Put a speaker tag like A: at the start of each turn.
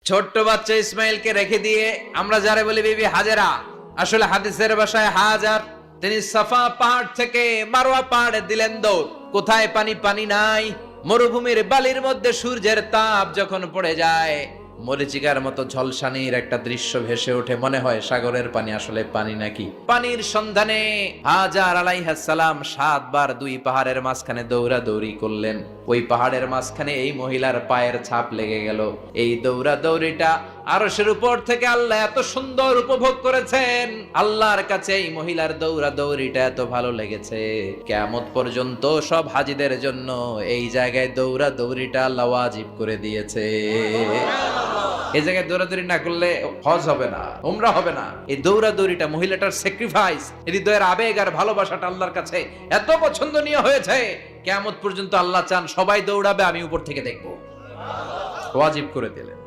A: ছোট্ট বাচ্চা ইসমাইলকে রেখে দিয়ে আমরা যারা বলি বিবি হাজেরা, আসলে হাদিসের ভাষায় হাজার, তিনি সাফা পাহাড় থেকে মারওয়া পাহাড়ে দিলেন দৌড়। কোথায় পানি? পানি নাই। মরুভূমির বালির মধ্যে সূর্যের তাপ যখন পড়ে যায়, মরিচিকার মতো ঝলসানির একটা দৃশ্য ভেসে ওঠে, মনে হয় সাগরের পানি আসলে পানি নাকি। পানির সন্ধানে হাজার আলাইহিস সালাম 7 বার 2 পাহাড়ের মাঝখানে দৌড়াদৌড়ি করলেন। ওই পাহাড়ের মাঝখানে এই মহিলার পায়ের ছাপ লেগে গেল। এই দৌড়াদৌড়িটা আরশের উপর থেকে আল্লাহ এত সুন্দর উপভোগ করেছেন। আল্লাহর কাছে এই মহিলার দৌড়াদৌড়িটা এত ভালো লেগেছে, কিয়ামত পর্যন্ত সব হাজীদের জন্য এই জায়গায় দৌড়াদৌড়িটা আল্লাহ ওয়াজিব করে দিয়েছে। এই জায়গায় দৌড়াদৌড়ি না করলে হজ হবে না, উমরা হবে না। এই দৌড়াদৌড়িটা, মহিলাটার স্যাক্রিফাইস, হৃদয়ের আবেগ আর ভালোবাসাটা আল্লাহর কাছে এত পছন্দনীয় হয়েছে, কিয়ামত পর্যন্ত আল্লাহ চান সবাই দৌড়াবে, আমি উপর থেকে দেখবো, ওয়াজিব করে দিলেন।